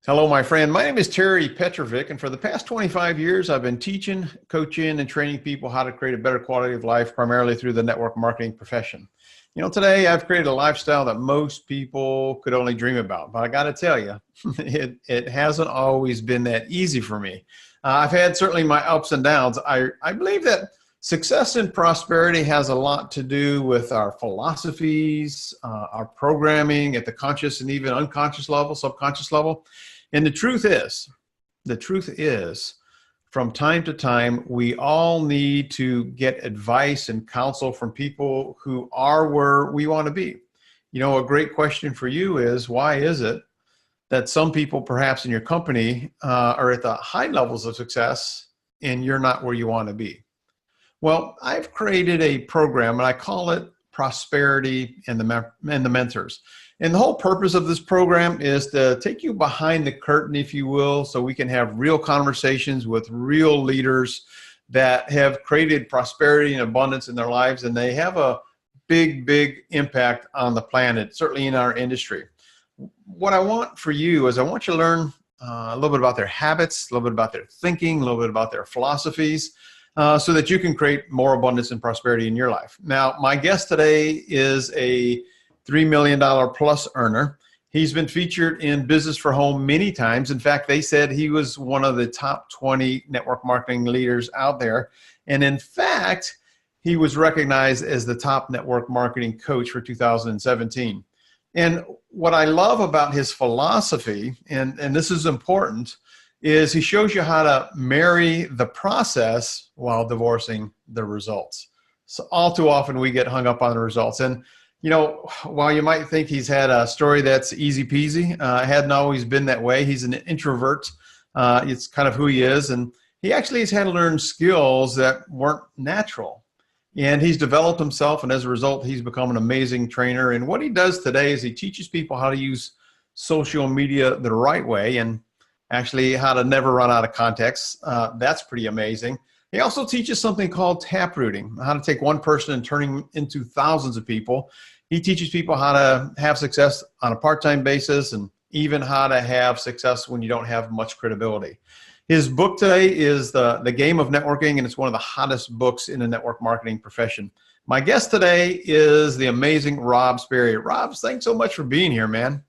Hello, my friend. My name is Terry Petrovick, and for the past 25 years, I've been teaching, coaching, and training people how to create a better quality of life, primarily through the network marketing profession. Today I've created a lifestyle that most people could only dream about, but I got to tell you, it hasn't always been that easy for me. I've had certainly my ups and downs. I believe that success and prosperity has a lot to do with our philosophies, our programming at the conscious and even unconscious level, subconscious level. And the truth is, from time to time, we all need to get advice and counsel from people who are where we want to be. A great question for you is, why is it that some people perhaps in your company are at the high levels of success and you're not where you want to be? Well, I've created a program and I call it Prosperity and the Mentors. And the whole purpose of this program is to take you behind the curtain, if you will, so we can have real conversations with real leaders that have created prosperity and abundance in their lives, and they have a big, big impact on the planet, certainly in our industry. What I want for you is I want you to learn a little bit about their habits, a little bit about their thinking, a little bit about their philosophies, so that you can create more abundance and prosperity in your life. Now, my guest today is a $3 million plus earner. He's been featured in Business for Home many times. In fact, they said he was one of the top 20 network marketing leaders out there. And in fact, he was recognized as the top network marketing coach for 2017. And what I love about his philosophy, and this is important, is he shows you how to marry the process while divorcing the results. So all too often we get hung up on the results. And while you might think he's had a story that's easy peasy, it hadn't always been that way. He's an introvert. It's kind of who he is. And he actually has had to learn skills that weren't natural. And he's developed himself. And as a result, he's become an amazing trainer. And what he does today is he teaches people how to use social media the right way and actually how to never run out of context. That's pretty amazing. He also teaches something called taprooting, how to take one person and turn him into thousands of people. He teaches people how to have success on a part-time basis and even how to have success when you don't have much credibility. His book today is The Game of Networking, and it's one of the hottest books in the network marketing profession. My guest today is the amazing Rob Sperry. Rob, thanks so much for being here, man.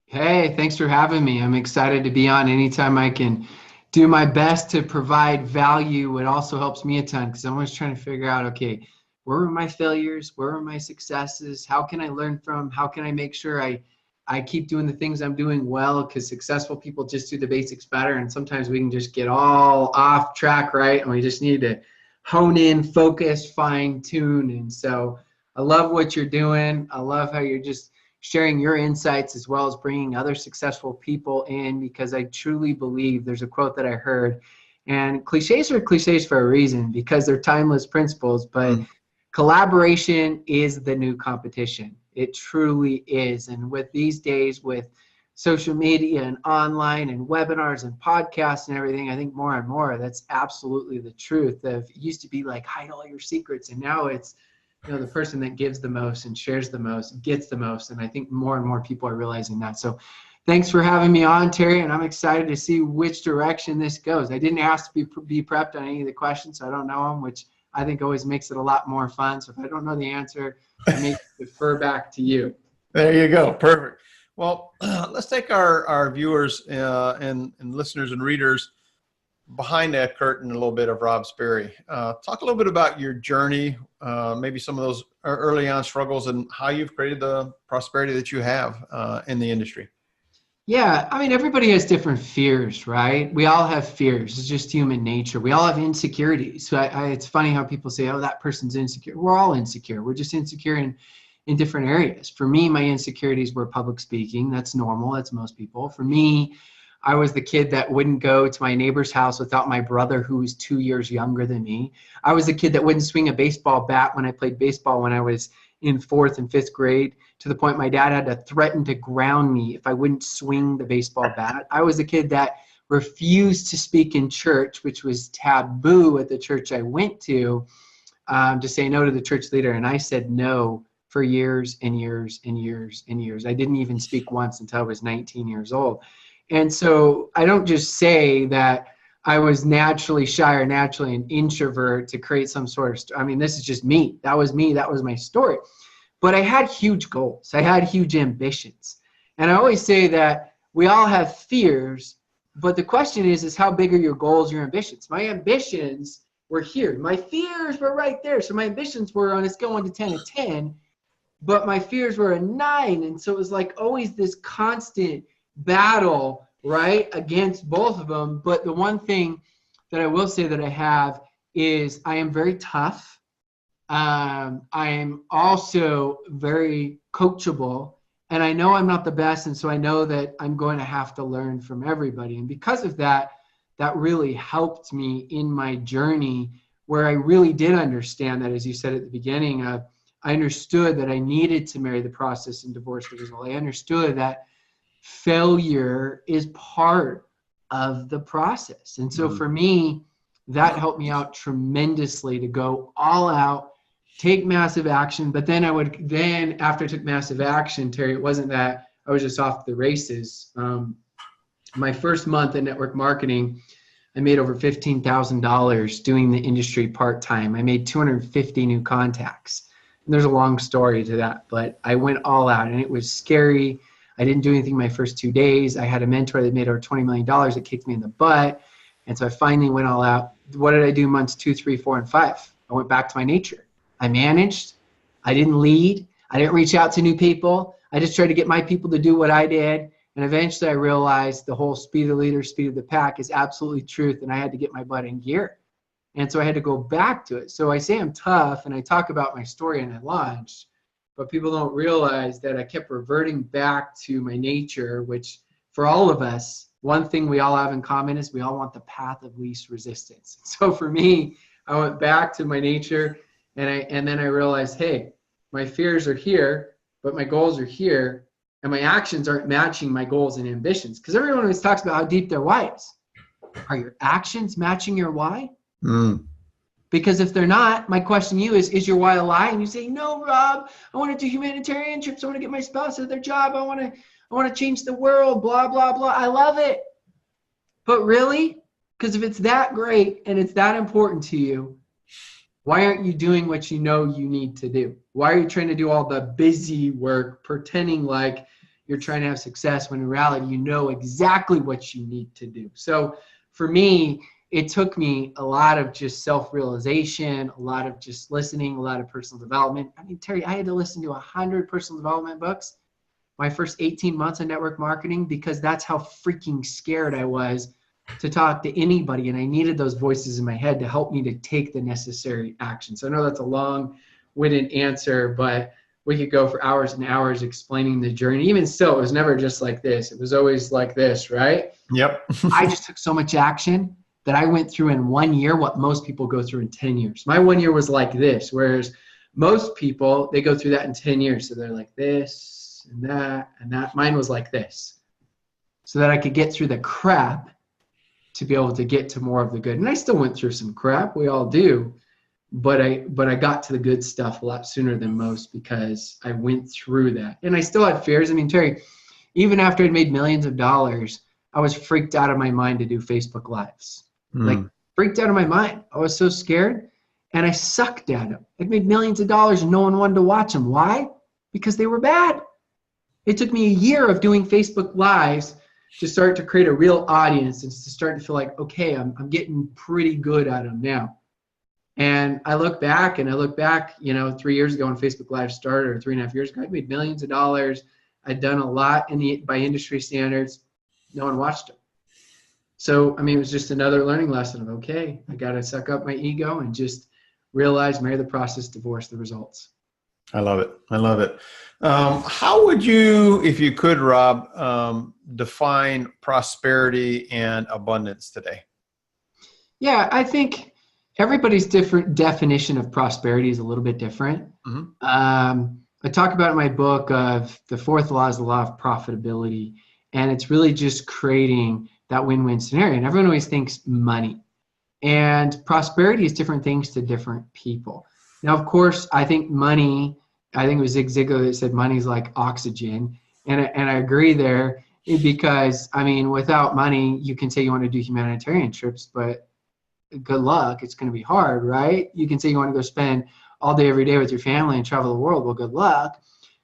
Hey, thanks for having me. I'm excited to be on anytime I can do my best to provide value. It also helps me a ton because I'm always trying to figure out, okay, where were my failures? Where were my successes? How can I learn from? How can I make sure I keep doing the things I'm doing well? Because successful people just do the basics better. And sometimes we can just get all off track, right? And we just need to hone in, focus, fine tune. And so I love what you're doing. I love how you're just sharing your insights as well as bringing other successful people in, because I truly believe there's a quote that I heard, and cliches are cliches for a reason because they're timeless principles, but collaboration is the new competition. It truly is. And with these days, with social media and online and webinars and podcasts and everything, I think more and more that's absolutely the truth. It used to be like hide all your secrets, and now it's the person that gives the most and shares the most gets the most. And I think more and more people are realizing that. So thanks for having me on, Terry. And I'm excited to see which direction this goes. I didn't ask to be prepped on any of the questions, so I don't know them, which I think always makes it a lot more fun. So if I don't know the answer, I may defer back to you. There you go. Perfect. Well, let's take our viewers and listeners and readers behind that curtain a little bit of Rob Sperry. Talk a little bit about your journey, maybe some of those early on struggles and how you've created the prosperity that you have in the industry. Yeah, I mean, everybody has different fears, right? We all have fears. It's just human nature. We all have insecurities. So it's funny how people say, oh, that person's insecure. We're all insecure. We're just insecure in different areas. For me, my insecurities were public speaking. That's normal. That's most people. For me, I was the kid that wouldn't go to my neighbor's house without my brother, who was 2 years younger than me. I was the kid that wouldn't swing a baseball bat when I played baseball when I was in 4th and 5th grade, to the point my dad had to threaten to ground me if I wouldn't swing the baseball bat. I was the kid that refused to speak in church, which was taboo at the church I went to say no to the church leader. And I said no for years and years and years and years. I didn't even speak once until I was 19 years old. And so I don't just say that I was naturally shy or naturally an introvert to create some sort of, I mean, this is just me. That was me. That was my story. But I had huge goals. I had huge ambitions. And I always say that we all have fears, but the question is how big are your goals, your ambitions? My ambitions were here. My fears were right there. So my ambitions were on a scale 1 to 10, a 10, but my fears were a 9. And so it was like always this constant battle, right, against both of them. But the one thing that I will say that I have is I am very tough. I am also very coachable, and I know I'm not the best, and so I know that I'm going to have to learn from everybody. And because of that, that really helped me in my journey, where I really did understand that, as you said at the beginning, I understood that I needed to marry the process and divorce the result. I understood that failure is part of the process. And so for me, that helped me out tremendously to go all out, take massive action. But then after I took massive action, Terry, it wasn't that I was just off the races. My first month in network marketing, I made over $15,000 doing the industry part-time. I made 250 new contacts. And there's a long story to that, but I went all out, and it was scary. I didn't do anything my first 2 days. I had a mentor that made over $20 million that kicked me in the butt. And so I finally went all out. What did I do months 2, 3, 4, and 5? I went back to my nature. I managed. I didn't lead. I didn't reach out to new people. I just tried to get my people to do what I did. And eventually I realized the whole speed of the leader, speed of the pack is absolutely truth. And I had to get my butt in gear. And so I had to go back to it. So I say I'm tough, and I talk about my story, and I launched. But people don't realize that I kept reverting back to my nature, which for all of us, one thing we all have in common is we all want the path of least resistance. So for me, I went back to my nature, and then I realized, hey, my fears are here, but my goals are here, and my actions aren't matching my goals and ambitions. Because everyone always talks about how deep their why is. Are your actions matching your why? Because if they're not, my question to you is your why a lie? And you say, no, Rob, I want to do humanitarian trips. I want to get my spouse at their job. I want to change the world, blah, blah, blah. I love it. But really? Because if it's that great and it's that important to you, why aren't you doing what you know you need to do? Why are you trying to do all the busy work, pretending like you're trying to have success, when in reality, you know exactly what you need to do? So for me, it took me a lot of just self-realization, a lot of just listening, a lot of personal development. I mean, Terry, I had to listen to 100 personal development books my first 18 months in network marketing, because that's how freaking scared I was to talk to anybody. And I needed those voices in my head to help me to take the necessary action. So I know that's a long-winded answer, but we could go for hours and hours explaining the journey. Even still, it was never just like this. It was always like this, right? Yep. I just took so much action that I went through in 1 year what most people go through in 10 years. My 1 year was like this, whereas most people, they go through that in 10 years. So they're like this and that and that. Mine was like this, so that I could get through the crap to be able to get to more of the good. And I still went through some crap. We all do. But I got to the good stuff a lot sooner than most, because I went through that. And I still had fears. I mean, Terry, even after I'd made millions of dollars, I was freaked out of my mind to do Facebook Lives. Like, freaked out of my mind. I was so scared, and I sucked at them. I'd made millions of dollars and no one wanted to watch them. Why? Because they were bad. It took me a year of doing Facebook Lives to start to create a real audience and to start to feel like, okay, I'm getting pretty good at them now. And I look back, 3 years ago when Facebook Live started, or 3.5 years ago, I made millions of dollars. I'd done a lot by industry standards. No one watched them. So, I mean, it was just another learning lesson of, okay, I got to suck up my ego and just realize, marry the process, divorce the results. I love it. I love it. How would you, if you could, Rob, define prosperity and abundance today? Yeah, I think everybody's different definition of prosperity is a little bit different. I talk about in my book of the fourth law is the law of profitability. And it's really just creating that win-win scenario. And everyone always thinks money. And prosperity is different things to different people. Now, of course, I think it was Zig Ziglar that said money is like oxygen. And I agree there. Because, I mean, without money, you can say you want to do humanitarian trips, but good luck. It's going to be hard, right? You can say you want to go spend all day, every day with your family and travel the world. Well, good luck.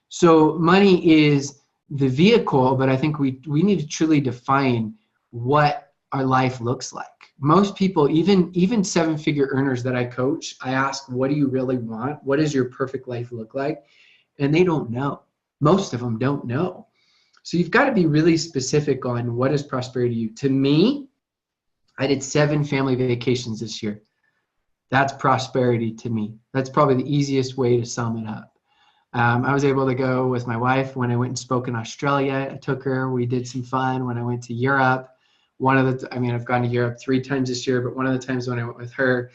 So money is the vehicle, but I think we need to truly define what our life looks like. Most people, even seven-figure earners that I coach, I ask, what do you really want? What does your perfect life look like? And they don't know. Most of them don't know. So you've got to be really specific on what is prosperity to you. To me, I did 7 family vacations this year. That's prosperity to me. That's probably the easiest way to sum it up. I was able to go with my wife when I went and spoke in Australia. I took her. We did some fun when I went to Europe. I've gone to Europe 3 times this year, but one of the times when I went with her,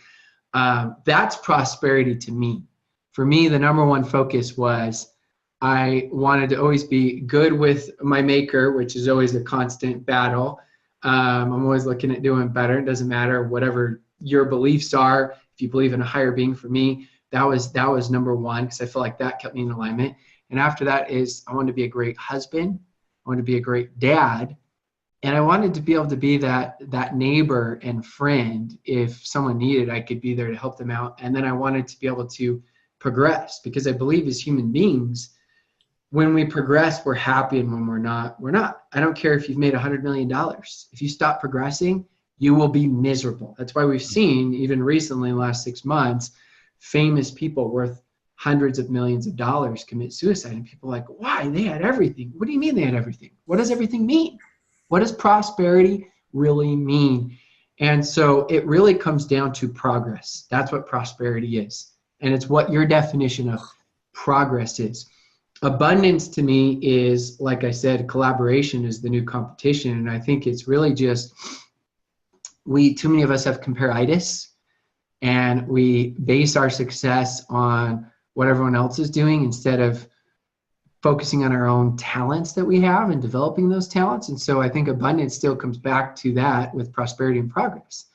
that's prosperity to me. For me, the number one focus was I wanted to always be good with my maker, which is always a constant battle. I'm always looking at doing better. It doesn't matter whatever your beliefs are. If you believe in a higher being, for me, that was number one, because I feel like that kept me in alignment. And after that is I wanted to be a great husband. I wanted to be a great dad. And I wanted to be able to be that neighbor and friend. If someone needed, I could be there to help them out. And then I wanted to be able to progress, because I believe as human beings, when we progress, we're happy, and when we're not, we're not. I don't care if you've made $100 million. If you stop progressing, you will be miserable. That's why we've seen, even recently in the last 6 months, famous people worth hundreds of millions of dollars commit suicide. And people are like, why? They had everything. What do you mean they had everything? What does everything mean? What does prosperity really mean? And so it really comes down to progress. That's what prosperity is. And it's what your definition of progress is. Abundance to me is, like I said, collaboration is the new competition. And I think it's really just, too many of us have comparitis, and we base our success on what everyone else is doing instead of focusing on our own talents that we have and developing those talents. And so I think abundance still comes back to that with prosperity and progress.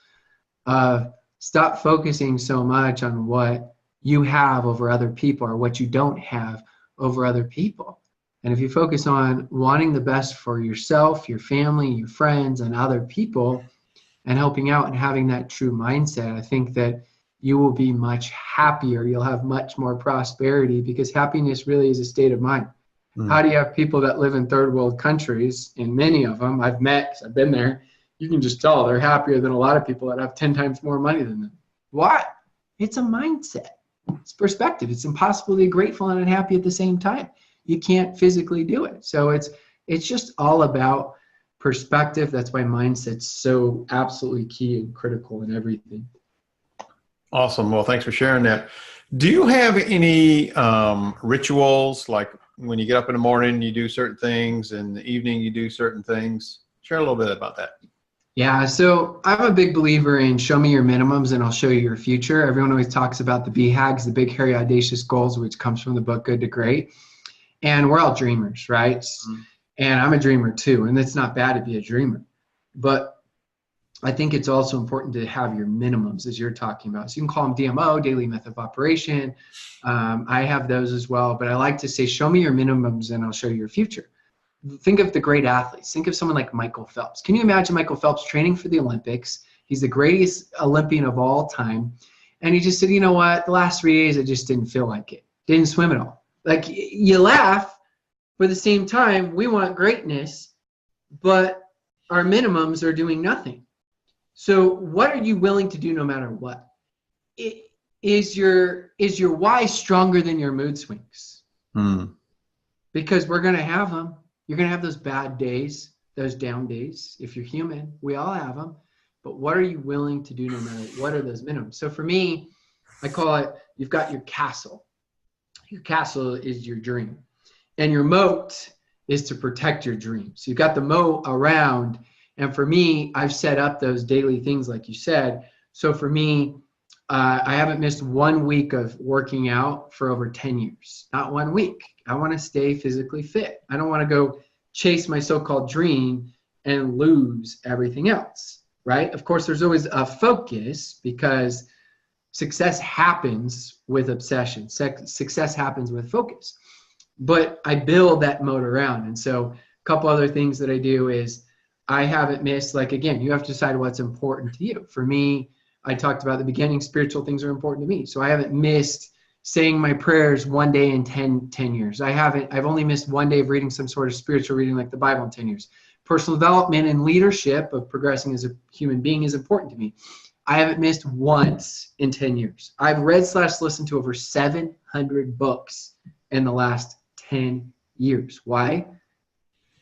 Stop focusing so much on what you have over other people or what you don't have over other people. And if you focus on wanting the best for yourself, your family, your friends, and other people, and helping out and having that true mindset, I think that you will be much happier. You'll have much more prosperity, because happiness really is a state of mind. How do you have people that live in third world countries, and many of them I've met, 'cause I've been there, you can just tell they're happier than a lot of people that have 10 times more money than them. Why? It's a mindset. It's perspective. It's impossible to be grateful and unhappy at the same time. You can't physically do it. So it's just all about perspective. That's why mindset's so absolutely key and critical in everything. Awesome. Well, thanks for sharing that. Do you have any rituals, like when you get up in the morning, you do certain things, and in the evening you do certain things? Share a little bit about that. Yeah, so I'm a big believer in show me your minimums and I'll show you your future. Everyone always talks about the BHAGs, the big, hairy, audacious goals, which comes from the book Good to Great. And we're all dreamers, right? Mm-hmm. And I'm a dreamer too, and it's not bad to be a dreamer. But I think it's also important to have your minimums, as you're talking about. So you can call them DMO, daily method of operation. I have those as well, but I like to say, show me your minimums and I'll show you your future. Think of the great athletes. Think of someone like Michael Phelps. Can you imagine Michael Phelps training for the Olympics? He's the greatest Olympian of all time. And he just said, you know what? The last 3 days, I just didn't feel like it. Didn't swim at all. Like, you laugh, but at the same time, we want greatness, but our minimums are doing nothing. So what are you willing to do no matter what? Is your why stronger than your mood swings? Because we're going to have them. You're going to have those bad days, those down days. If you're human, we all have them. But what are you willing to do no matter what are those minimums? So for me, I call it, you've got your castle. Your castle is your dream. And your moat is to protect your dream. So you've got the moat around. And for me, I've set up those daily things like you said. So for me, I haven't missed 1 week of working out for over 10 years. Not 1 week. I want to stay physically fit. I don't want to go chase my so-called dream and lose everything else, right? Of course, there's always a focus, because success happens with obsession. Success happens with focus. But I build that moat around. And so couple other things that I do is I haven't missed, like, again, you have to decide what's important to you. For me, I talked about at the beginning, spiritual things are important to me. So I haven't missed saying my prayers one day in 10 years. I've only missed one day of reading some sort of spiritual reading like the Bible in 10 years. Personal development and leadership of progressing as a human being is important to me. I haven't missed once in 10 years. I've read/listened to over 700 books in the last 10 years. Why?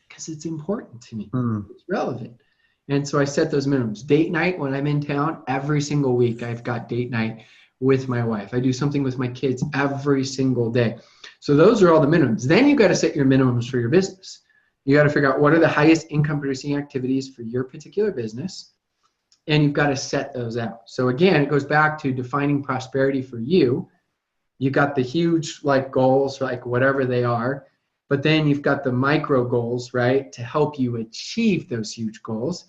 Because it's important to me. It's relevant. And so I set those minimums. Date night when I'm in town, every single week I've got date night with my wife. I do something with my kids every single day. So those are all the minimums. Then you got to set your minimums for your business. You got to figure out what are the highest income producing activities for your particular business. And you've got to set those out. So again, it goes back to defining prosperity for you. You got the huge like goals, like whatever they are, but then you've got the micro goals, right, to help you achieve those huge goals.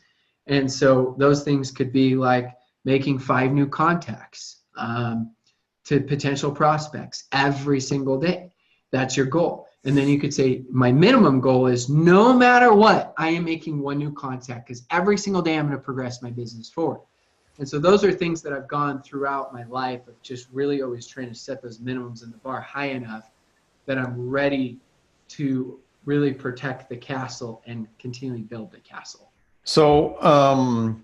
And so those things could be like making 5 new contacts to potential prospects every single day. That's your goal. And then you could say, my minimum goal is no matter what, I am making 1 new contact because every single day I'm going to progress my business forward. And so those are things that I've gone throughout my life of just really always trying to set those minimums in the bar high enough that I'm ready to really protect the castle and continually build the castle. So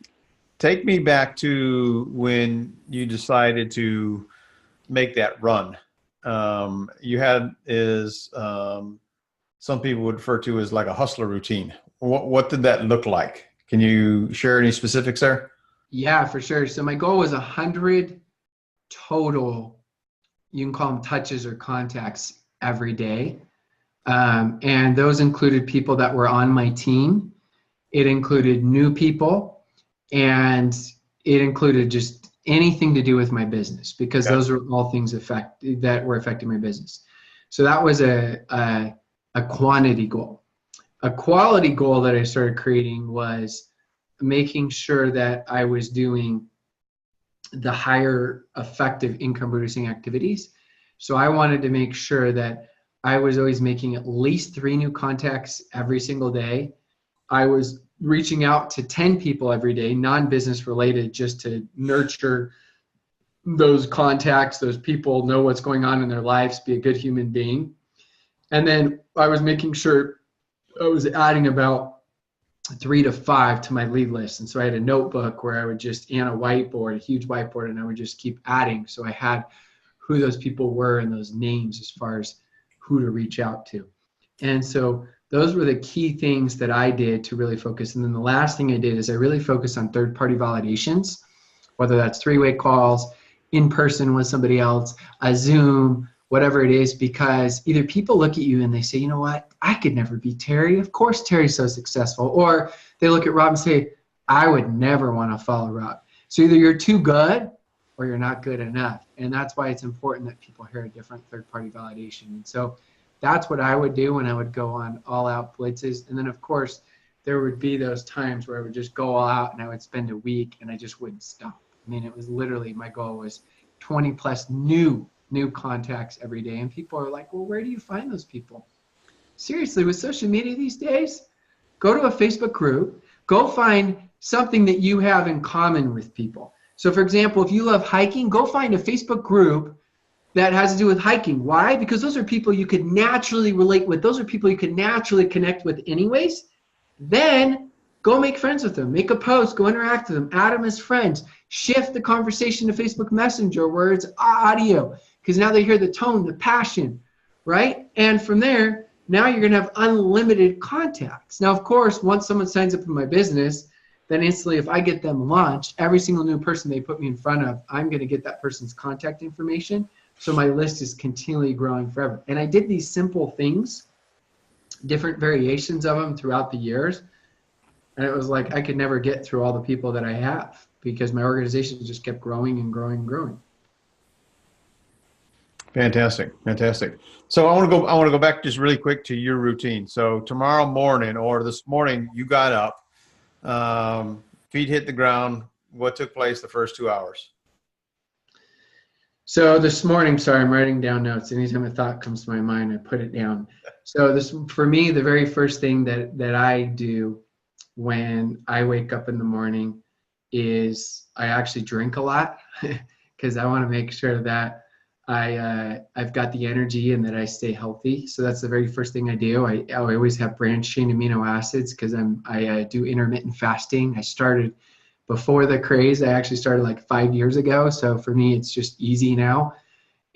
take me back to when you decided to make that run. You had some people would refer to as like a hustler routine. What did that look like? Can you share any specifics there? Yeah, for sure. So my goal was 100 total, you can call them touches or contacts every day. And those included people that were on my team. It included new people, and it included just anything to do with my business, because those are all things that were affecting my business. So that was a quantity goal. A quality goal that I started creating was making sure that I was doing the higher effective income producing activities. So I wanted to make sure that I was always making at least 3 new contacts every single day. I was reaching out to 10 people every day, non-business related, just to nurture those contacts, those people, know what's going on in their lives, be a good human being. And then I was making sure I was adding about 3 to 5 to my lead list. And so I had a notebook where I would just, and a whiteboard, a huge whiteboard, and I would just keep adding. So I had who those people were and those names as far as who to reach out to. And so those were the key things that I did to really focus. And then the last thing I did is I really focused on third-party validations, whether that's 3-way calls, in person with somebody else, a Zoom, whatever it is, because either people look at you and they say, you know what, I could never beat Terry. Of course Terry's so successful. Or they look at Rob and say, I would never want to follow Rob. So either you're too good or you're not good enough. And that's why it's important that people hear a different third-party validation. And so that's what I would do when I would go on all-out blitzes. And then, of course, there would be those times where I would just go all out and I would spend a week and I just wouldn't stop. I mean, it was literally, my goal was 20 plus new contacts every day. And people are like, well, where do you find those people? Seriously, with social media these days, go to a Facebook group, go find something that you have in common with people. So for example, if you love hiking, go find a Facebook group that has to do with hiking. Why? Because those are people you could naturally relate with. Those are people you could naturally connect with anyways. Then go make friends with them. Make a post. Go interact with them. Add them as friends. Shift the conversation to Facebook Messenger where it's audio, because now they hear the tone, the passion, right? And from there, now you're going to have unlimited contacts. Now, of course, once someone signs up in my business, then instantly if I get them launched, every single new person they put me in front of, I'm going to get that person's contact information. So my list is continually growing forever. And I did these simple things, different variations of them throughout the years. And it was like I could never get through all the people that I have because my organization just kept growing and growing and growing. Fantastic, fantastic. So I want to go back just really quick to your routine. So tomorrow morning or this morning, you got up, feet hit the ground. What took place the first 2 hours? So this morning, sorry, I'm writing down notes. Anytime a thought comes to my mind, I put it down. So this, for me, the very first thing that I do when I wake up in the morning is I actually drink a lot because I want to make sure that I've got the energy and that I stay healthy. So that's the very first thing I do. I always have branched chain amino acids because I do intermittent fasting. I started before the craze. I actually started like 5 years ago. So for me, it's just easy now.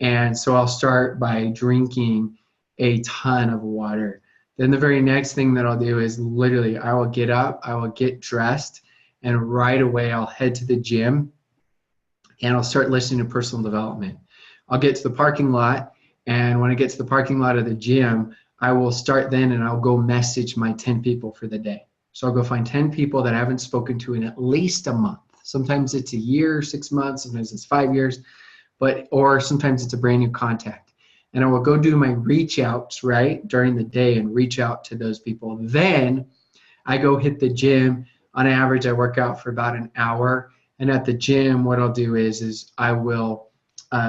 And so I'll start by drinking a ton of water. Then the very next thing that I'll do is literally I will get up, I will get dressed, and right away I'll head to the gym and I'll start listening to personal development. I'll get to the parking lot, and when I get to the parking lot of the gym, I will start then and I'll go message my 10 people for the day. So I'll go find 10 people that I haven't spoken to in at least a month. Sometimes it's a year, 6 months, sometimes it's 5 years, or sometimes it's a brand new contact. And I will go do my reach outs, right, during the day and reach out to those people. Then I go hit the gym. On average, I work out for about an hour. And at the gym, what I'll do is I will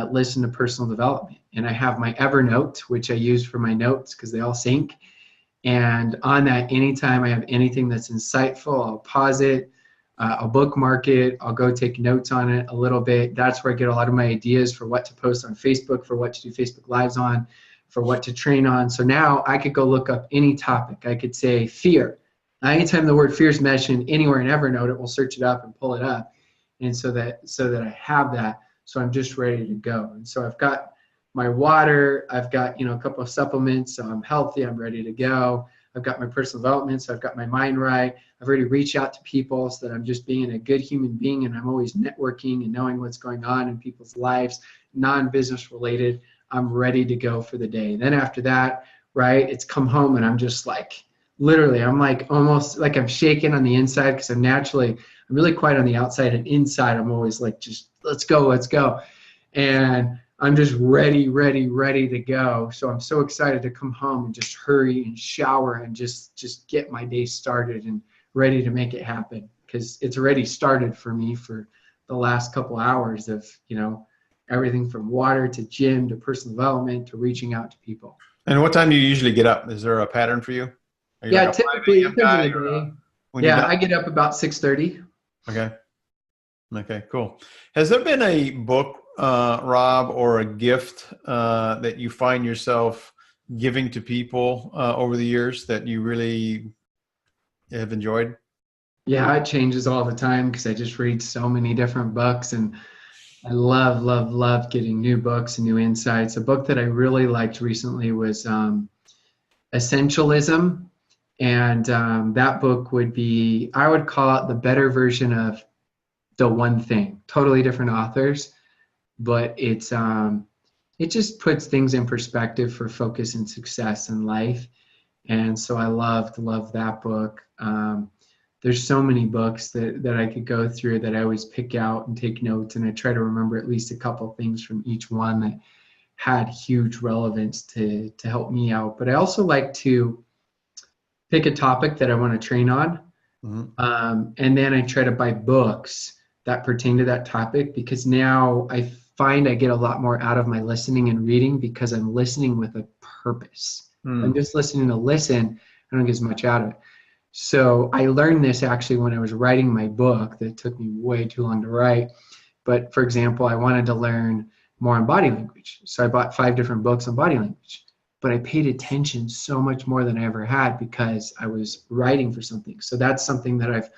listen to personal development. And I have my Evernote, which I use for my notes because they all sync. And on that, anytime I have anything that's insightful, I'll pause it, I'll bookmark it, I'll go take notes on it a little bit. That's where I get a lot of my ideas for what to post on Facebook, for what to do Facebook Lives on, for what to train on. So now I could go look up any topic. I could say fear. Anytime the word fear is mentioned anywhere in Evernote, it will search it up and pull it up. And so that I have that, so I'm just ready to go. And so I've got my water, I've got, a couple of supplements, so I'm healthy, I'm ready to go. I've got my personal development, so I've got my mind right. I've already reached out to people so that I'm just being a good human being, and I'm always networking and knowing what's going on in people's lives, non-business related. I'm ready to go for the day. Then after that, right, it's come home and I'm just like, literally, I'm like almost like I'm shaking on the inside because I'm really quiet on the outside, and inside I'm always like, just let's go. And I'm just ready to go. So I'm so excited to come home and just hurry and shower and just get my day started and ready to make it happen, because it's already started for me for the last couple hours of, everything from water to gym to personal development to reaching out to people. And what time do you usually get up? Is there a pattern for you? Are you Yeah, like typically it depends on the day. Yeah, I get up about 6:30. Okay, cool. Has there been a book, Rob, or a gift that you find yourself giving to people over the years that you really have enjoyed? Yeah, it changes all the time because I just read so many different books, and I love getting new books and new insights. A book that I really liked recently was Essentialism. And that book would be, I would call it the better version of The One Thing. Totally different authors, but it just puts things in perspective for focus and success in life. And so I love that book. There's so many books that I could go through that I always pick out and take notes, and I try to remember at least a couple things from each one that had huge relevance to help me out. But I also like to pick a topic that I want to train on. Mm-hmm. And then I try to buy books that pertain to that topic, because now I find I get a lot more out of my listening and reading because I'm listening with a purpose. I'm just listening to listen. I don't get as much out of it. So I learned this actually when I was writing my book that took me way too long to write. But for example, I wanted to learn more on body language. So I bought 5 different books on body language. But I paid attention so much more than I ever had because I was writing for something. So that's something that I've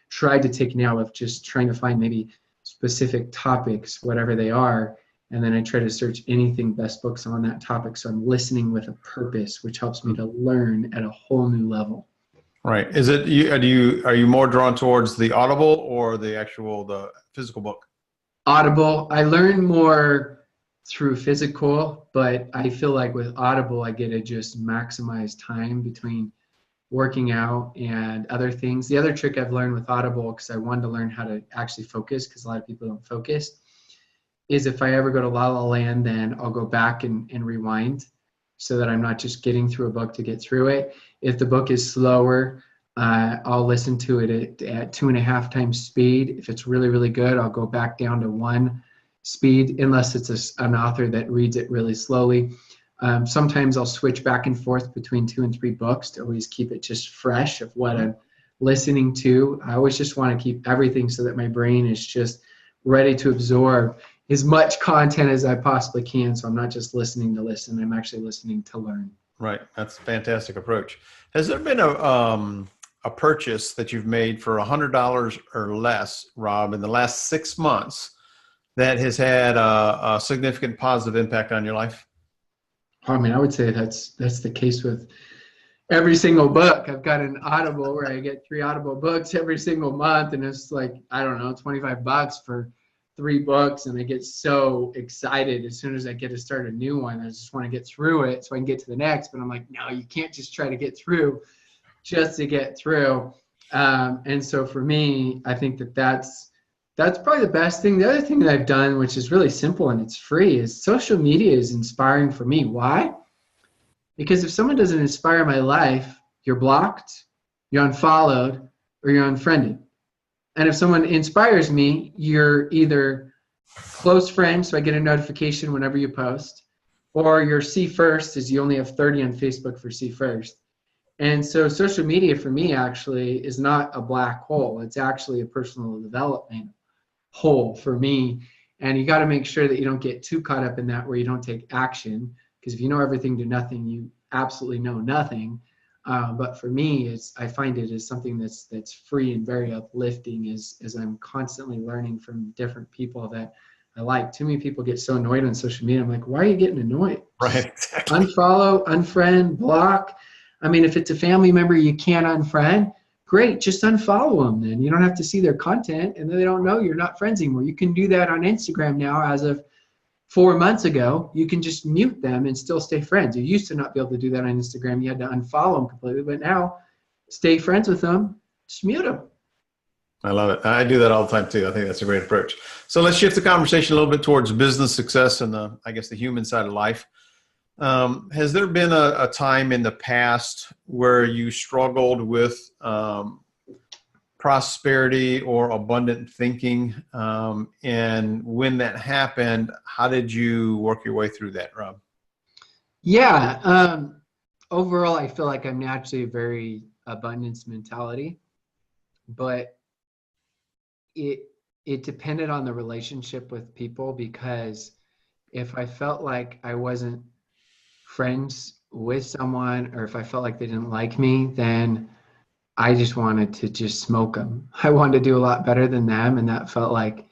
tried to take now, of just trying to find maybe specific topics, whatever they are, and then I try to search anything best books on that topic. So I'm listening with a purpose, which helps me to learn at a whole new level. Right. Is it are you more drawn towards the Audible or the physical book? Audible. I learn more through physical, but I feel like with Audible, I get to just maximize time between working out and other things. The other trick I've learned with Audible, because I wanted to learn how to actually focus, because a lot of people don't focus, is if I ever go to La La Land, then I'll go back and rewind so that I'm not just getting through a book to get through it. If the book is slower, I'll listen to it at 2.5 times speed. If it's really, really good, I'll go back down to 1 speed unless it's an author that reads it really slowly. Sometimes I'll switch back and forth between 2 and 3 books to always keep it just fresh of what I'm listening to. I always just want to keep everything so that my brain is just ready to absorb as much content as I possibly can. So I'm not just listening to listen, I'm actually listening to learn. Right. That's a fantastic approach. Has there been a purchase that you've made for $100 or less, Rob, in the last 6 months that has had a significant positive impact on your life? I mean, I would say that's the case with every single book. I've got an Audible where I get 3 Audible books every single month, and it's like, I don't know, $25 for 3 books, and I get so excited as soon as I get to start a new one. I just want to get through it so I can get to the next, but I'm like, no, you can't just try to get through just to get through. And so for me, I think that's probably the best thing. The other thing that I've done, which is really simple and it's free, is social media is inspiring for me. Why? Because if someone doesn't inspire my life, you're blocked, you're unfollowed, or you're unfriended. And if someone inspires me, you're either close friends, so I get a notification whenever you post, or you're see first, as you only have 30 on Facebook for see first. And so social media for me actually is not a black hole. It's actually a personal development hole for me. And you got to make sure that you don't get too caught up in that where you don't take action. Because if you know everything, do nothing, you absolutely know nothing. But for me, I find it as something that's free and very uplifting as I'm constantly learning from different people that I like. Too many people get so annoyed on social media. I'm like, why are you getting annoyed? Right, exactly. Unfollow, unfriend, block. I mean, if it's a family member you can't unfriend, great, just unfollow them then. You don't have to see their content, and then they don't know you're not friends anymore. You can do that on Instagram now. As of 4 months ago, you can just mute them and still stay friends. You used to not be able to do that on Instagram. You had to unfollow them completely, but now stay friends with them, just mute them. I love it. I do that all the time too. I think that's a great approach. So let's shift the conversation a little bit towards business success and I guess the human side of life. Has there been a time in the past where you struggled with prosperity or abundant thinking? And when that happened, how did you work your way through that, Rob? Yeah. Overall, I feel like I'm naturally a very abundance mentality, but it depended on the relationship with people, because if I felt like I wasn't friends with someone, or if I felt like they didn't like me, then I just wanted to just smoke them. I wanted to do a lot better than them, and that felt like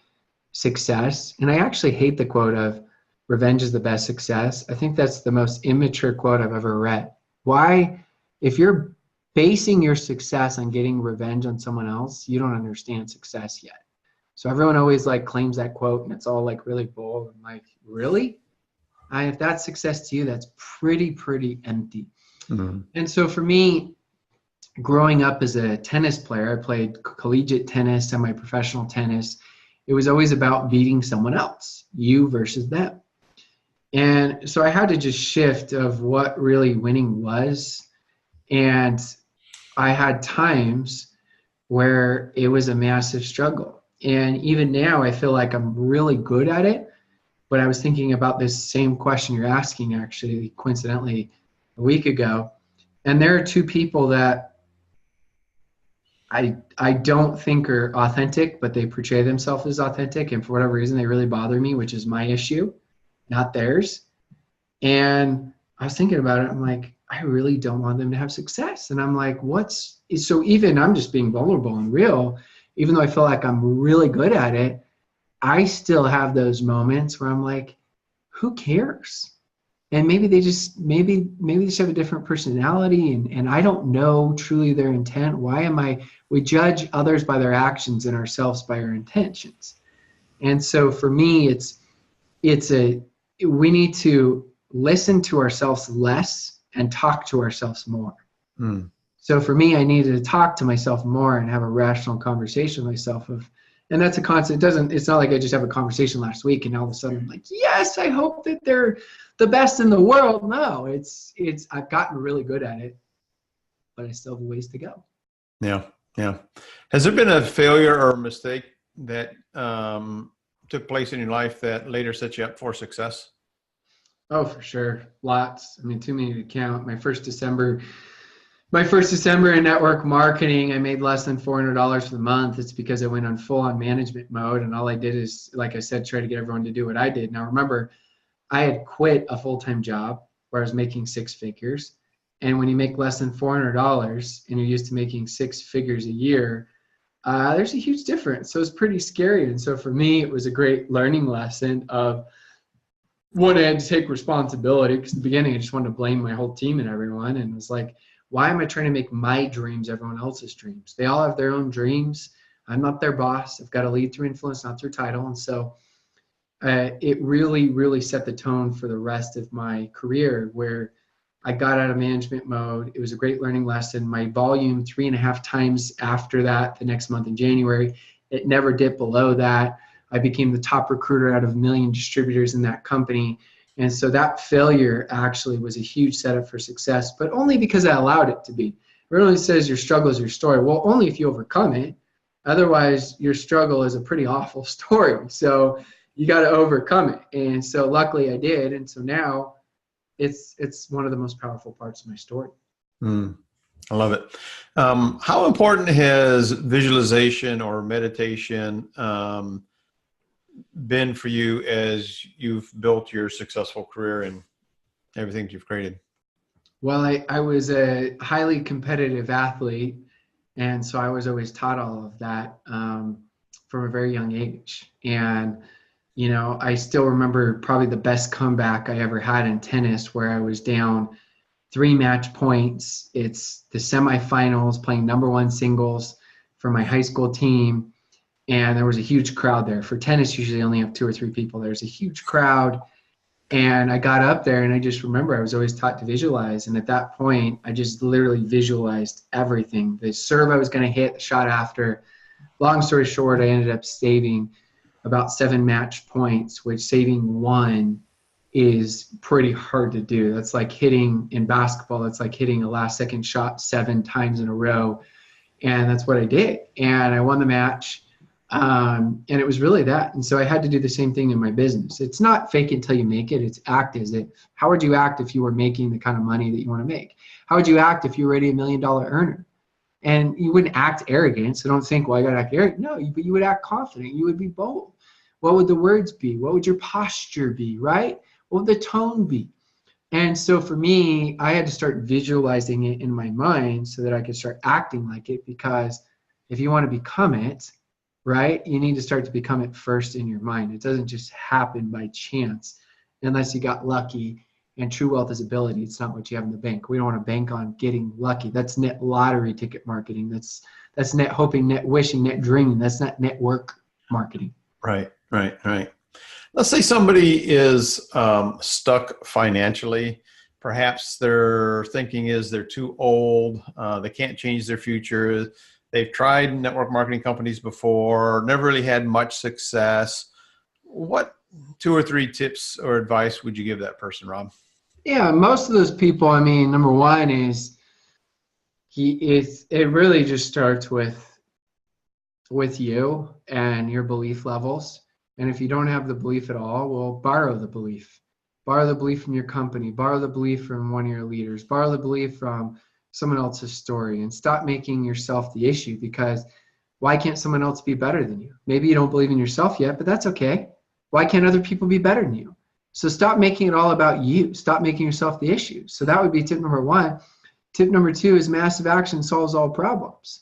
success. And I actually hate the quote of revenge is the best success. I think that's the most immature quote I've ever read. Why? If you're basing your success on getting revenge on someone else, you don't understand success yet. So everyone always like claims that quote, and it's all like really bold. I'm like, really? If that's success to you, that's pretty empty. Mm-hmm. And so for me, growing up as a tennis player, I played collegiate tennis, semi-professional tennis. It was always about beating someone else, you versus them. And so I had to just shift of what really winning was. And I had times where it was a massive struggle. And even now, I feel like I'm really good at it. But I was thinking about this same question you're asking, actually, coincidentally, a week ago. And there are 2 people that I don't think are authentic, but they portray themselves as authentic. And for whatever reason, they really bother me, which is my issue, not theirs. And I was thinking about it. I'm like, I really don't want them to have success. And I'm like, so even I'm just being vulnerable and real, even though I feel like I'm really good at it, I still have those moments where I'm like, who cares? And maybe they just have a different personality, and I don't know truly their intent. We judge others by their actions and ourselves by our intentions. And so for me, we need to listen to ourselves less and talk to ourselves more. Mm. So for me, I needed to talk to myself more and have a rational conversation with myself and that's a constant. It's not like I just have a conversation last week and all of a sudden I'm like, yes, I hope that they're the best in the world. No, I've gotten really good at it, but I still have a ways to go. Yeah. Has there been a failure or a mistake that took place in your life that later set you up for success? Oh, for sure. Lots. I mean, too many to count. My first December in network marketing, I made less than $400 for the month. It's because I went on full-on management mode, and all I did is, like I said, try to get everyone to do what I did. Now, remember, I had quit a full-time job where I was making six figures. And when you make less than $400 and you're used to making six figures a year, there's a huge difference. So it's pretty scary. And so for me, it was a great learning lesson of one, I had to take responsibility, because in the beginning, I just wanted to blame my whole team and everyone. And it was like, why am I trying to make my dreams everyone else's dreams? They all have their own dreams. I'm not their boss. I've got to lead through influence, not through title. And so it really, really set the tone for the rest of my career, where I got out of management mode. It was a great learning lesson. My volume 3.5 times after that, the next month in January, it never dipped below that. I became the top recruiter out of 1 million distributors in that company. And so that failure actually was a huge setup for success, but only because I allowed it to be. It really says your struggle is your story. Well, only if you overcome it. Otherwise, your struggle is a pretty awful story. So you got to overcome it. And so luckily I did. And so now it's one of the most powerful parts of my story. I love it. How important has visualization or meditation been for you as you've built your successful career and everything you've created? Well, I was a highly competitive athlete, and so I was always taught all of that from a very young age. And, you know, I still remember probably the best comeback I ever had in tennis, where I was down 3 match points. It's the semifinals, playing number 1 singles for my high school team. And there was a huge crowd there. For tennis, usually only have 2 or 3 people. There's a huge crowd. And I got up there, and I just remember I was always taught to visualize. And at that point, I just literally visualized everything. The serve I was going to hit, the shot after. Long story short, I ended up saving about 7 match points, which saving 1 is pretty hard to do. That's like hitting in basketball. That's like hitting a last second shot 7 times in a row. And that's what I did. And I won the match. And it was really that. And so I had to do the same thing in my business. It's not fake it until you make it. It's act as if. How would you act if you were making the kind of money that you want to make? How would you act if you were already $1 million earner? And you wouldn't act arrogant. So don't think, well, I got to act arrogant. No, but you would act confident. You would be bold. What would the words be? What would your posture be, right? What would the tone be? And so for me, I had to start visualizing it in my mind so that I could start acting like it, because if you want to become it, right, you need to start to become it first in your mind. It doesn't just happen by chance unless you got lucky, and true wealth is ability. It's not what you have in the bank. We don't want to bank on getting lucky. That's net lottery ticket marketing. That's net hoping, net wishing, net dreaming. That's not network marketing. Right. Let's say somebody is stuck financially. Perhaps their thinking is they're too old. They can't change their future. They've tried network marketing companies before, never really had much success. What 2 or 3 tips or advice would you give that person, Rob? Yeah, most of those people, I mean, number one is it really just starts with you and your belief levels. And if you don't have the belief at all, well, borrow the belief. Borrow the belief from your company. Borrow the belief from one of your leaders. Borrow the belief from someone else's story, and stop making yourself the issue, because why can't someone else be better than you? Maybe you don't believe in yourself yet, but that's okay. Why can't other people be better than you? So stop making it all about you. Stop making yourself the issue. So that would be tip number 1. Tip number 2 is massive action solves all problems.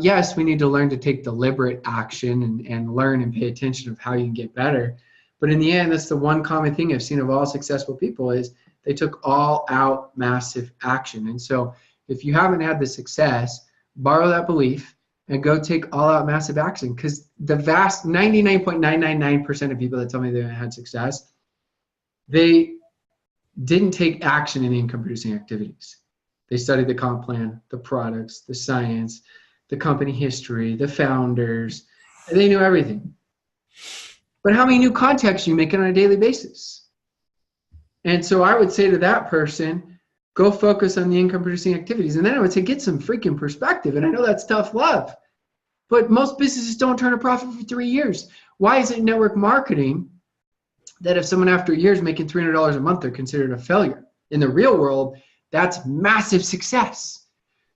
Yes, we need to learn to take deliberate action and learn and pay attention of how you can get better. But in the end, that's the one common thing I've seen of all successful people is they took all out massive action. And so if you haven't had the success, borrow that belief and go take all out massive action, because the vast 99.999% of people that tell me they had success, they didn't take action in income producing activities. They studied the comp plan, the products, the science, the company history, the founders, and they knew everything. But how many new contacts are you making on a daily basis? And so I would say to that person, go focus on the income producing activities. And then I would say, get some freaking perspective. And I know that's tough love, but most businesses don't turn a profit for 3 years. Why is it network marketing that if someone after a year is making $300 a month, they're considered a failure? In the real world, that's massive success.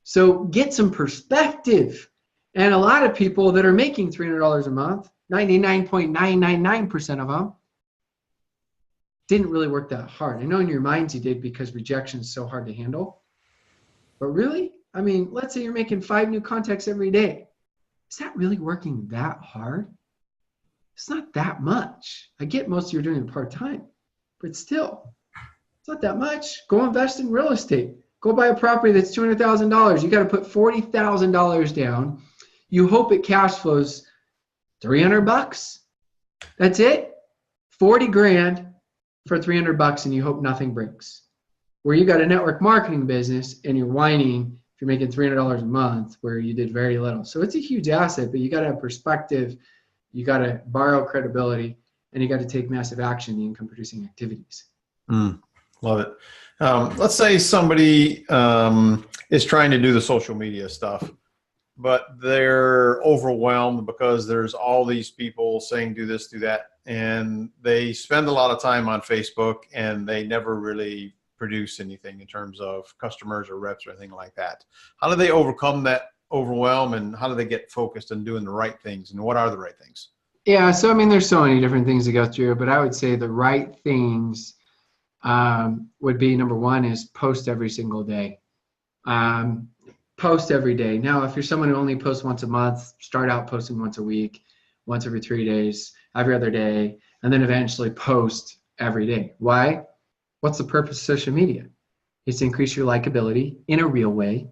So get some perspective. And a lot of people that are making $300 a month, 99.999% of them, didn't really work that hard. I know in your minds you did because rejection is so hard to handle. But really, I mean, let's say you're making 5 new contacts every day. Is that really working that hard? It's not that much. I get most of you are doing it part-time, but still, it's not that much. Go invest in real estate. Go buy a property that's $200,000. You got to put $40,000 down. You hope it cash flows $300. That's it. 40 grand for $300 and you hope nothing breaks. Where you got a network marketing business and you're whining if you're making $300 a month where you did very little. So it's a huge asset, but you got to have perspective. You got to borrow credibility, and you got to take massive action in the income producing activities. Love it. Let's say somebody is trying to do the social media stuff, but they're overwhelmed because there's all these people saying do this, do that, and they spend a lot of time on Facebook and they never really produce anything in terms of customers or reps or anything like that. How do they overcome that overwhelm, and how do they get focused on doing the right things, and what are the right things? Yeah, so I mean, there's so many different things to go through, but I would say the right things would be, number one is post every single day. Post every day. Now, if you're someone who only posts once a month, start out posting once a week, once every 3 days, every other day, and then eventually post every day. Why? What's the purpose of social media? It's to increase your likability in a real way,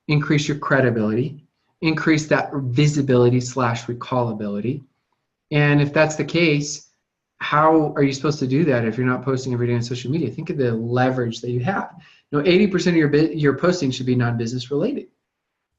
increase your credibility, increase that visibility / recallability. And if that's the case, how are you supposed to do that if you're not posting every day on social media? Think of the leverage that you have. 80% of your posting should be non-business related.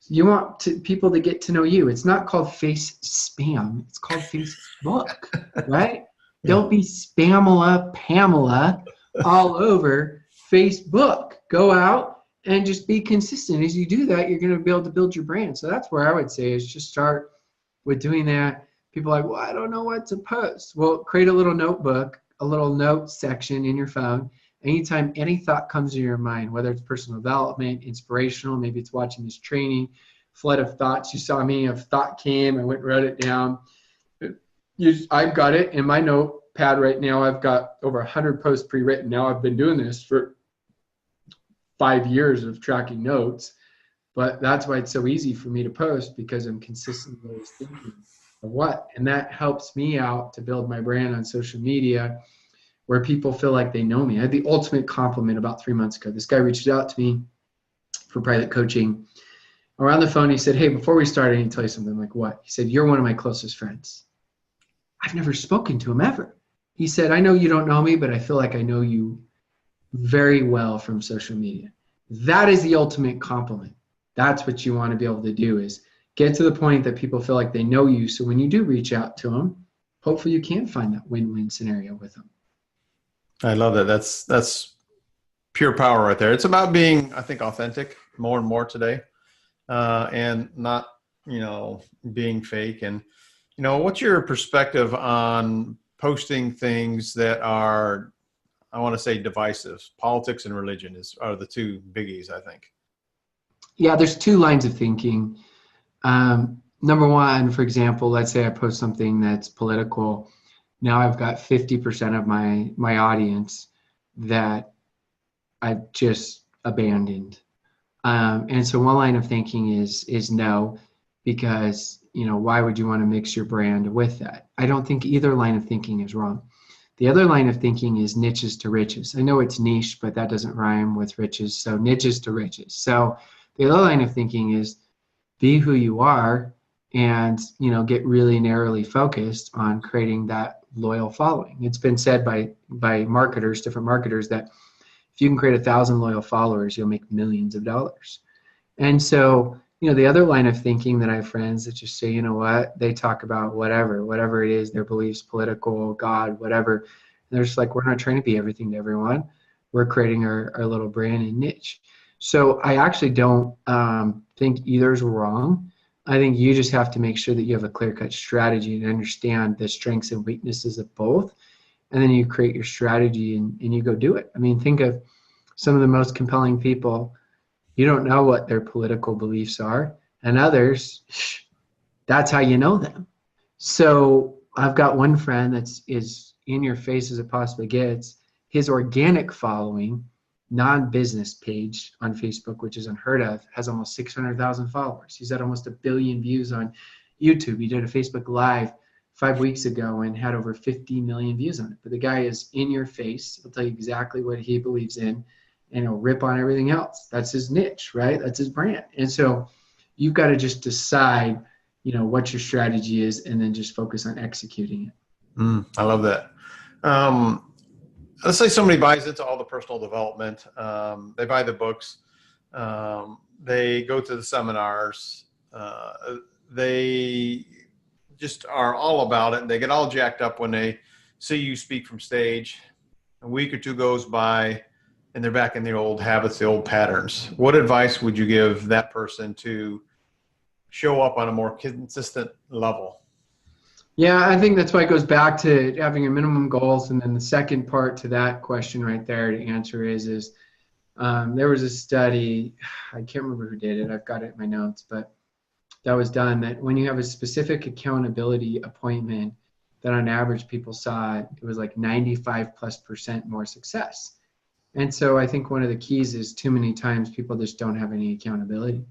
You want people to get to know you. It's not called face spam. It's called Facebook, right? Yeah. Don't be Spamela Pamela all over Facebook. Go out and just be consistent. As you do that, you're going to be able to build your brand. So that's where I would say is just start with doing that. People are like, well, I don't know what to post. Well, create a little notebook, a little note section in your phone. Anytime any thought comes to your mind, whether it's personal development, inspirational, maybe it's watching this training, flood of thoughts. You saw me, a thought came, I went and wrote it down. I've got it in my notepad right now. I've got over 100 posts pre-written. Now I've been doing this for 5 years of tracking notes, but that's why it's so easy for me to post, because I'm consistently thinking of what, and that helps me out to build my brand on social media, where people feel like they know me. I had the ultimate compliment about 3 months ago. This guy reached out to me for private coaching. Around the phone, he said, hey, before we start, I need to tell you something. I'm like, what? He said, you're one of my closest friends. I've never spoken to him ever. He said, I know you don't know me, but I feel like I know you very well from social media. That is the ultimate compliment. That's what you want to be able to do, is get to the point that people feel like they know you. So when you do reach out to them, hopefully you can find that win-win scenario with them. I love that. That's pure power right there. It's about being, I think, authentic more and more today, and not, being fake. And, what's your perspective on posting things that are, I want to say, divisive? Politics and religion are the two biggies, I think. Yeah, there's 2 lines of thinking. Number one, for example, let's say I post something that's political. Now I've got 50% of my audience that I've just abandoned. And so one line of thinking is no, because, why would you want to mix your brand with that? I don't think either line of thinking is wrong. The other line of thinking is niches to riches. I know it's niche, but that doesn't rhyme with riches. So niches to riches. So the other line of thinking is be who you are and, get really narrowly focused on creating that loyal following. It's been said by marketers, different marketers, that if you can create 1,000 loyal followers, you'll make millions of dollars. And so, the other line of thinking that I have friends that just say, you know what, they talk about whatever it is, their beliefs, political, God, whatever. And they're just like, we're not trying to be everything to everyone. We're creating our little brand and niche. So I actually don't think either is wrong. I think you just have to make sure that you have a clear-cut strategy and understand the strengths and weaknesses of both. And then you create your strategy and you go do it. I mean, think of some of the most compelling people. You don't know what their political beliefs are, and others, that's how you know them. So I've got one friend that's as in your face as it possibly gets. His organic following, non-business page on Facebook, which is unheard of, has almost 600,000 followers. He's had almost 1 billion views on YouTube. He did a Facebook Live 5 weeks ago and had over 50 million views on it. But the guy is in your face. He'll tell you exactly what he believes in, and he'll rip on everything else. That's his niche, right? That's his brand. And so you've got to just decide, what your strategy is, and then just focus on executing it. I love that. Let's say somebody buys into all the personal development. They buy the books. They go to the seminars. They just are all about it. They get all jacked up when they see you speak from stage. A week or two goes by, and they're back in the old habits, the old patterns. What advice would you give that person to show up on a more consistent level? Yeah, I think that's why it goes back to having your minimum goals. And then the second part to that question right there to answer is there was a study, I can't remember who did it, I've got it in my notes, but that was done that when you have a specific accountability appointment, that on average people saw it was like 95+% more success. And so I think one of the keys is too many times people just don't have any accountability.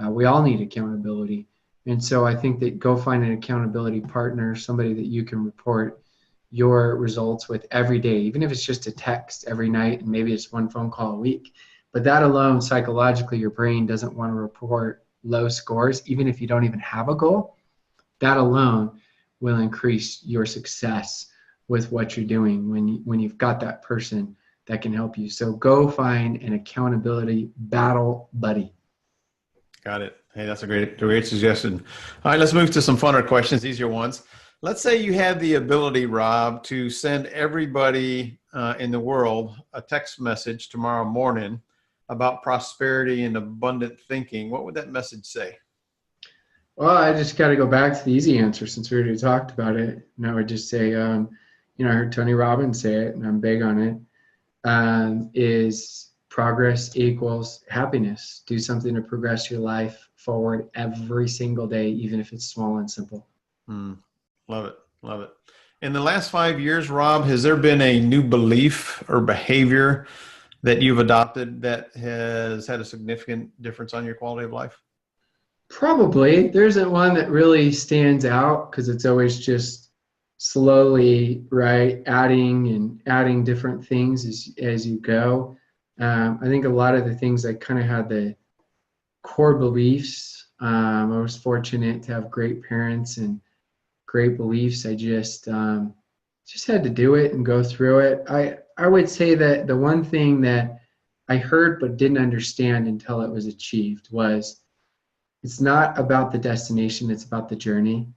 We all need accountability. And so I think that go find an accountability partner, somebody that you can report your results with every day, even if it's just a text every night and maybe it's one phone call a week. But that alone, psychologically, your brain doesn't want to report low scores, even if you don't even have a goal. That alone will increase your success with what you're doing when you've got that person that can help you. So go find an accountability battle buddy. Got it. Hey, that's a great suggestion. All right, let's move to some funner questions, easier ones. Let's say you had the ability, Rob, to send everybody in the world a text message tomorrow morning about prosperity and abundant thinking. What would that message say? Well, I just got to go back to the easy answer since we already talked about it. And I would just say, I heard Tony Robbins say it, and I'm big on it, is progress equals happiness. Do something to progress your life forward every single day, even if it's small and simple. Love it. Love it. In the last 5 years, Rob, has there been a new belief or behavior that you've adopted that has had a significant difference on your quality of life? Probably. There isn't one that really stands out because it's always just slowly, right, adding different things as you go. I think a lot of the things I kind of had the core beliefs. I was fortunate to have great parents and great beliefs. I just had to do it and go through it. I would say that the one thing that I heard but didn't understand until it was achieved was it's not about the destination, it's about the journey.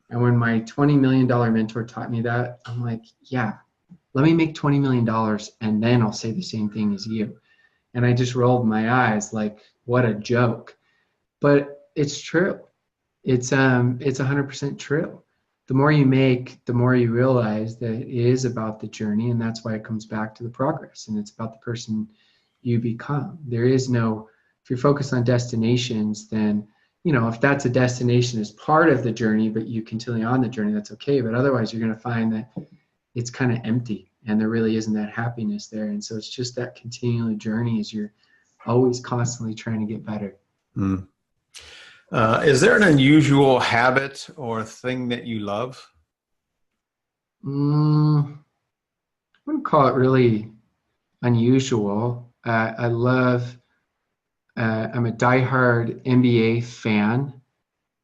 And when my $20 million mentor taught me that, I'm like, yeah, let me make $20 million and then I'll say the same thing as you. And I just rolled my eyes like, what a joke. But it's true. It's 100% true. The more you make, the more you realize that it is about the journey, and that's why it comes back to the progress, and it's about the person you become. There is no, if you're focused on destinations, then, if that's a destination as part of the journey, but you continue on the journey, that's okay. But otherwise, you're going to find that it's kind of empty, and there really isn't that happiness there. And so it's just that continual journey as you're always constantly trying to get better. Is there an unusual habit or thing that you love? I wouldn't call it really unusual. I love, I'm a diehard NBA fan,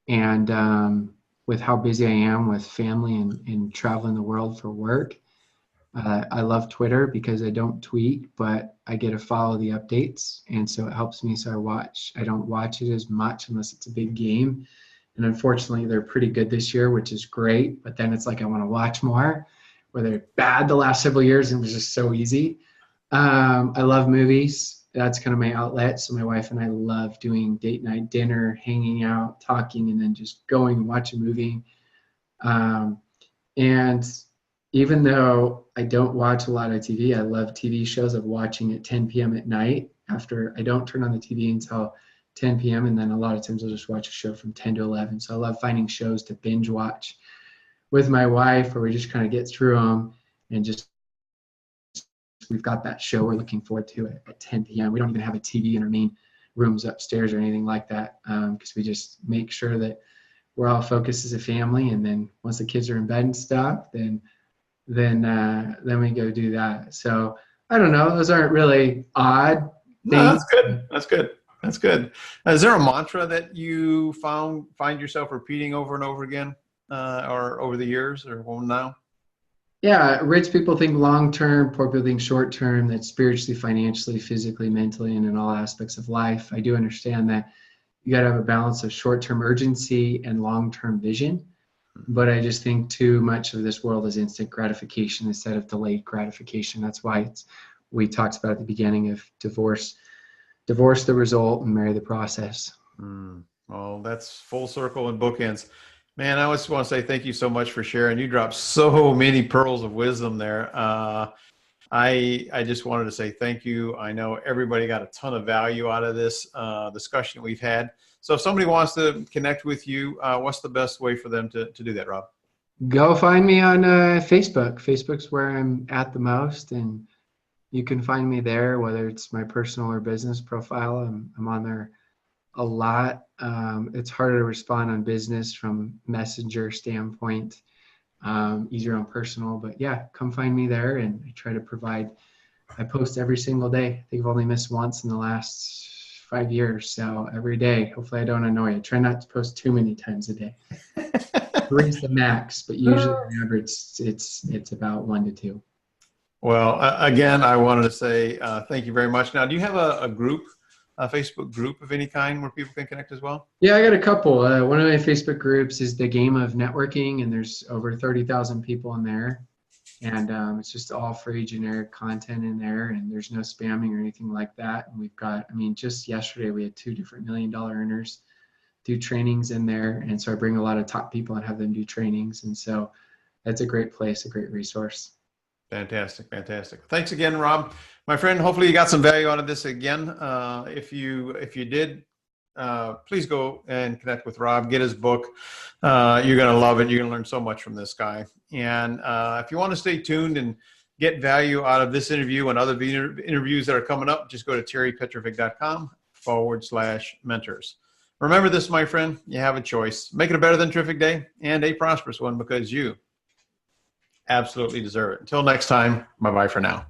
and with how busy I am with family and traveling the world for work, I love Twitter because I don't tweet, but I get to follow the updates. And so it helps me. So I don't watch it as much unless it's a big game. And unfortunately, they're pretty good this year, which is great. But then it's like I want to watch more, where they're bad the last several years and it was just so easy. I love movies. that's kind of my outlet. So my wife and I love doing date night dinner, hanging out, talking, and then just going and watching a movie. And even though I don't watch a lot of TV, I love TV shows. Of watching at 10 p.m. at night. After I don't turn on the TV until 10 p.m. and then a lot of times I'll just watch a show from 10 to 11. So I love finding shows to binge watch with my wife, where we just kind of get through them and just, we've got that show we're looking forward to at 10 p.m. We don't even have a TV in our main rooms upstairs or anything like that, because we just make sure that we're all focused as a family. And then once the kids are in bed and stuff, then we go do that. So I don't know. Those aren't really odd things. No, that's good. That's good. That's good. Is there a mantra that you find yourself repeating over and over again, or over the years, or now? Yeah, rich people think long-term, poor people think short-term. That's spiritually, financially, physically, mentally, and in all aspects of life. I do understand that you got to have a balance of short-term urgency and long-term vision. But I just think too much of this world is instant gratification instead of delayed gratification. That's why we talked about at the beginning of divorce the result and marry the process. Well, that's full circle and bookends. Man, I just want to say thank you so much for sharing. You dropped so many pearls of wisdom there. I just wanted to say thank you. I know everybody got a ton of value out of this discussion we've had. So if somebody wants to connect with you, what's the best way for them to do that, Rob? Go find me on Facebook. Facebook's where I'm at the most, and you can find me there, whether it's my personal or business profile. I'm on there a lot. It's harder to respond on business from messenger standpoint, easier on personal, but yeah, come find me there. And I try to provide, I post every single day. I think I've only missed once in the last 5 years. So every day, hopefully I don't annoy you. Try not to post too many times a day. 3's the max, but usually on average, it's about 1 to 2. Well, again, I wanted to say thank you very much. Now, do you have a group, a Facebook group of any kind where people can connect as well? Yeah, I got a couple. One of my Facebook groups is the Game of Networking, and there's over 30,000 people in there. And it's just all free generic content in there, and there's no spamming or anything like that. And we've got, just yesterday we had 2 different $1 million earners do trainings in there. And so I bring a lot of top people and have them do trainings. And so that's a great place, a great resource. Fantastic. Fantastic. Thanks again, Rob. My friend, hopefully you got some value out of this again. If you did, please go and connect with Rob, get his book. You're going to love it. You're going to learn so much from this guy. And if you want to stay tuned and get value out of this interview and other interviews that are coming up, just go to terrypetrovick.com/mentors. Remember this, my friend, you have a choice. Make it a better than terrific day and a prosperous one, because you absolutely deserve it. Until next time, bye-bye for now.